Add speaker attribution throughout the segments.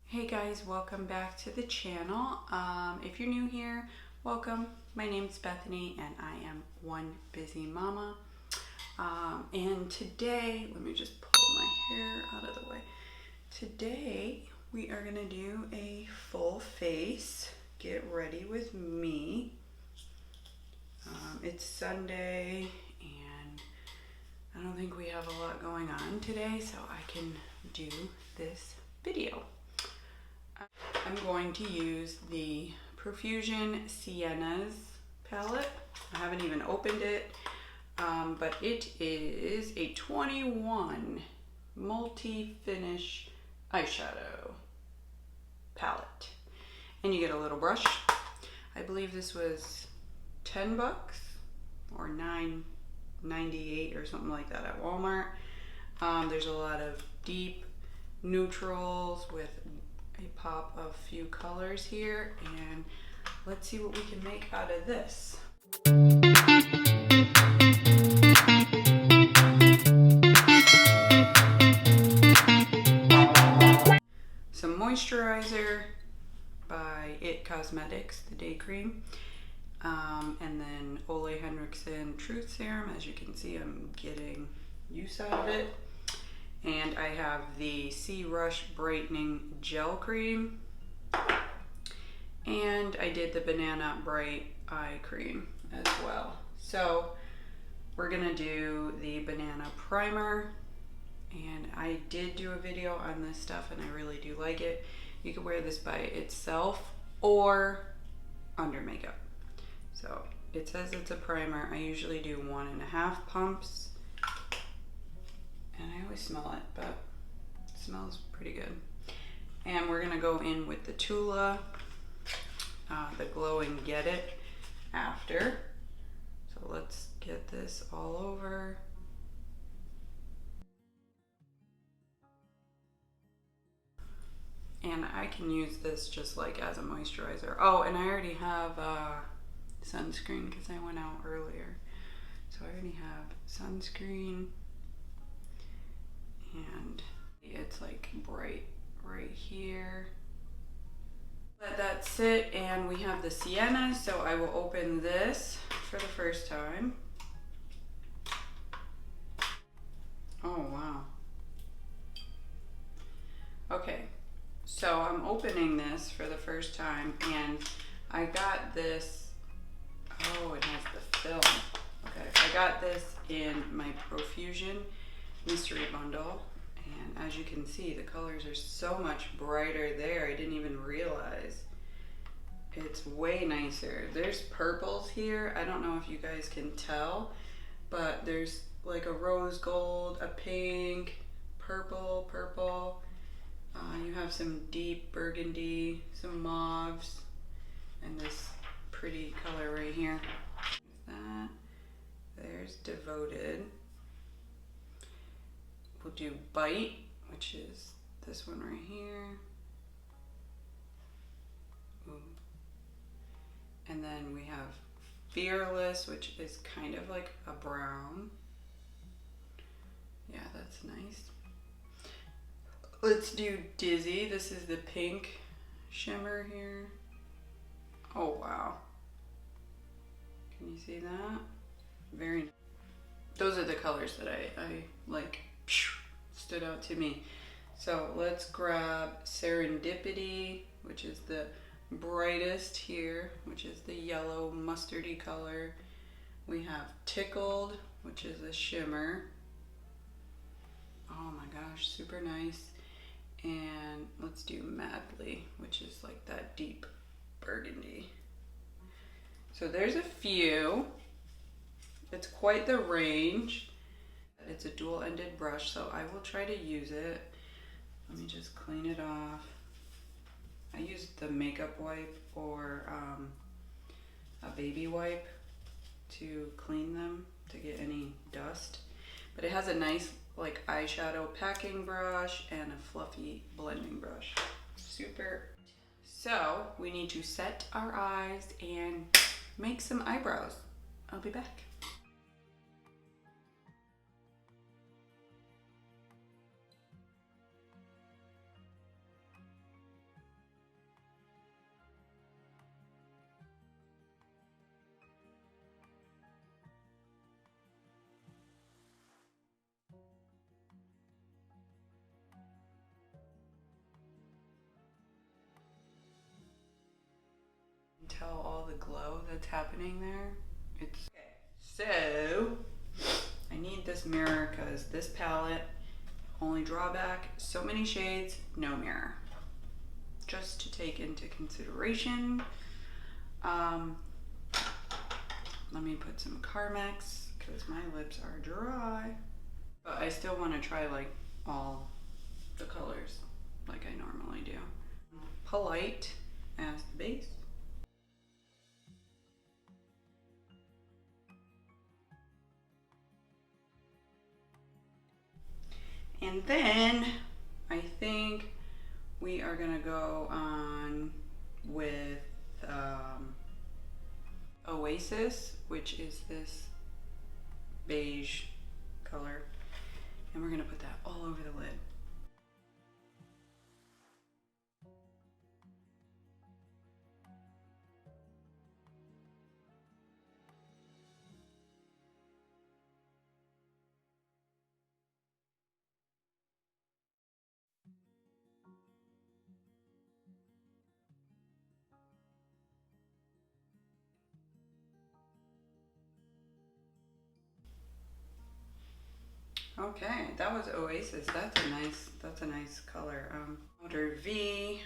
Speaker 1: Hey guys, welcome back to the channel. If you're new here, welcome. My name's Bethany and I am one busy mama. And today, let me just pull my hair out of the way. Today, we are gonna do a full face. Get ready with me. It's Sunday and I don't think we have a lot going on today, so I can do this video. I'm going to use the Profusion Siennas palette. I haven't even opened it, but it is a 21 multi-finish eyeshadow palette. And you get a little brush. I believe this was 10 bucks or $9.98 or something like that at Walmart. There's a lot of deep neutrals with a pop of few colors here, and let's see what we can make out of this. Some moisturizer by It Cosmetics, the day cream, and then Ole Henriksen Truth Serum. As you can see, I'm getting use out of it. And I have the Sea Rush Brightening Gel Cream. And I did the Banana Bright Eye Cream as well. So we're gonna do the Banana Primer. And I did do a video on this stuff and I really do like it. You can wear this by itself or under makeup. So it says it's a primer. I usually do 1.5 pumps. And I always smell it, but it smells pretty good. And we're gonna go in with the Tula, the Glowing Get It after. So let's get this all over. And I can use this just like as a moisturizer. Oh, and I already have sunscreen because I went out earlier. So I already have sunscreen. And it's like bright right here. Let that sit, and we have the Siennas, so I will open this for the first time. Oh wow. Okay, so I'm opening this for the first time, and I got this, oh, it has the film. Okay, I got this in my Profusion Mystery Bundle, and as you can see, the colors are so much brighter there. I didn't even realize. It's way nicer. There's purples here. I don't know if you guys can tell, but there's like a rose gold, a pink, purple. You have some deep burgundy, some mauves, and this pretty color right here. That. There's Devoted. We'll do Bite, which is this one right here. Ooh. And then we have Fearless, which is kind of like a brown. Yeah, that's nice. Let's do Dizzy. This is the pink shimmer here. Oh wow. Can you see that? Very nice. Those are the colors that I like. Stood out to me. So let's grab Serendipity, which is the brightest here, which is the yellow mustardy color. We have Tickled, which is a shimmer. Oh my gosh, super nice. And let's do Madly, which is like that deep burgundy. So there's a few. It's quite the range. It's a dual-ended brush, so I will try to use it. Let me just clean it off. I used the makeup wipe or a baby wipe to clean them, to get any dust. But it has a nice like eyeshadow packing brush and a fluffy blending brush. Super. So we need to set our eyes and make some eyebrows. I'll be back. glow that's happening there. It's okay. So I need this mirror because this palette, only drawback, so many shades, no mirror. Just to take into consideration. Let me put some Carmex because my lips are dry. But I still want to try like all the colors like I normally do. Polite as the base. And then I think we are gonna go on with Oasis, which is this beige color, and we're gonna put that all over the lid. Okay, that was Oasis. That's a nice color. Powder V.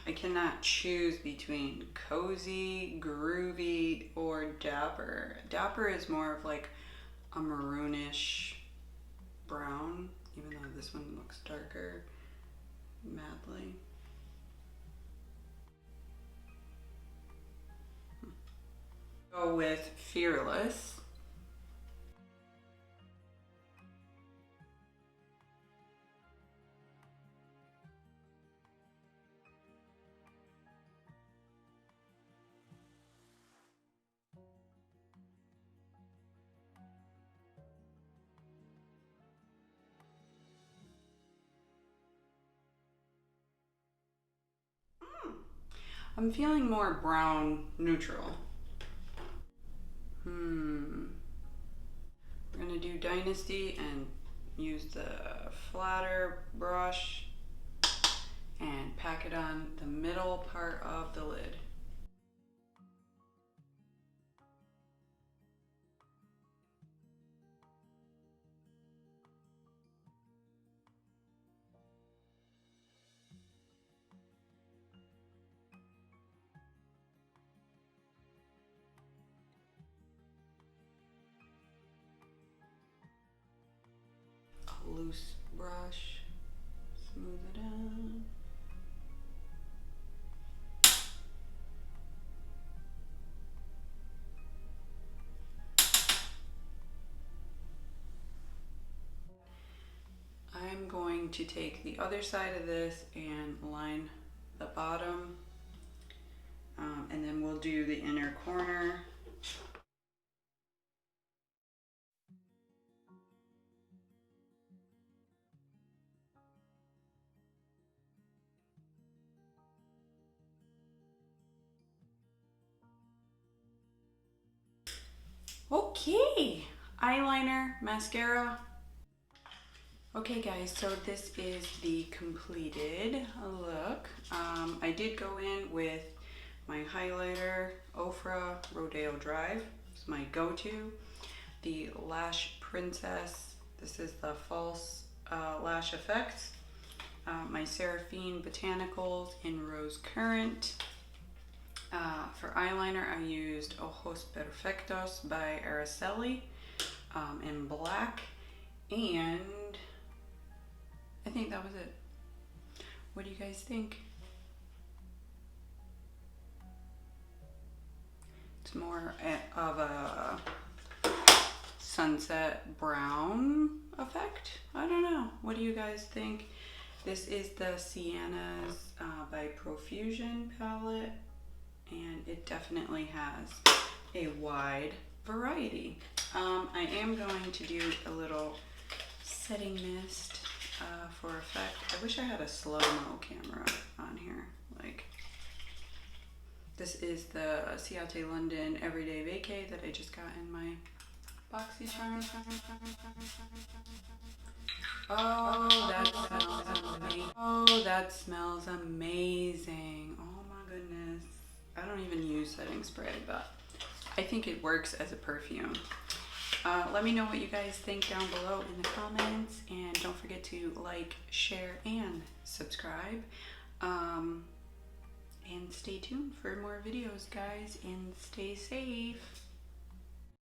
Speaker 1: I cannot choose between cozy, groovy, or dapper. Dapper is more of like a maroonish brown, even though this one looks darker. Madly. Go with Fearless. I'm feeling more brown neutral. We're gonna do Dynasty and use the flatter brush and pack it on the middle part of the lid. Loose brush, smooth it out. I'm going to take the other side of this and line the bottom, and then we'll do the inner corner. Okay, eyeliner, mascara. Okay guys, so this is the completed look. I did go in with my highlighter, Ofra Rodeo Drive. It's my go-to. The Lash Princess. This is the false lash effects. My Seraphine Botanicals in Rose Current. For eyeliner, I used Ojos Perfectos by Araceli in black, and I think that was it. What do you guys think? It's more of a sunset brown effect. I don't know. What do you guys think? This is the Siennas by Profusion Palette, and it definitely has a wide variety. I am going to do a little setting mist for effect. I wish I had a slow-mo camera on here. Like, this is the Ciate London Everyday Vacay that I just got in my boxy charm. Oh, that smells amazing. Oh, that smells amazing. Oh my goodness. I don't even use setting spray, but I think it works as a perfume. Let me know what you guys think down below in the comments, and don't forget to like, share, and subscribe. And stay tuned for more videos, guys, and stay safe.